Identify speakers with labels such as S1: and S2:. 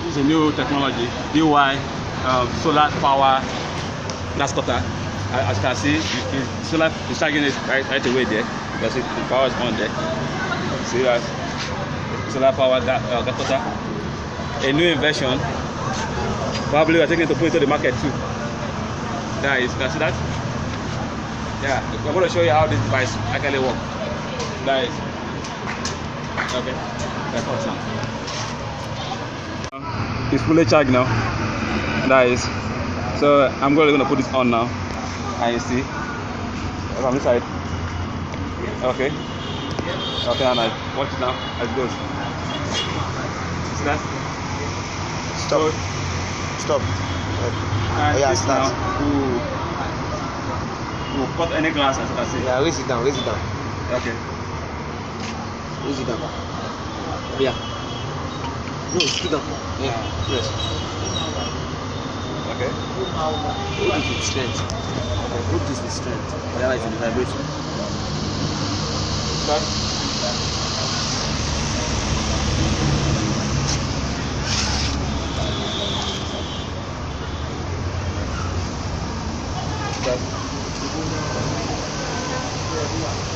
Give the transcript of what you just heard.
S1: It's a new technology, DY solar power glass cutter. As you can see, solar is charging it right away there because the power is on there. See that solar power glass cutter, a new invention. Probably we're taking it to put into the market too. Guys, you can see that? Yeah, I'm going to show you how this device actually works. Guys, okay, that's awesome. It's fully charged now. Guys, so I'm going to put this on now. And you see, from this side. Okay, and I watch it now as it goes. See that?
S2: Stop.
S1: And
S2: yeah,
S1: this
S2: start.
S1: now we'll cut any glass as you can see.
S2: Yeah, raise it down.
S1: Okay.
S2: Raise it down. Yeah. No, sit down. Yeah. Yes.
S1: Okay.
S2: Hold it with strength. Hold this with strength. Otherwise it will vibrate.
S1: Start. Start.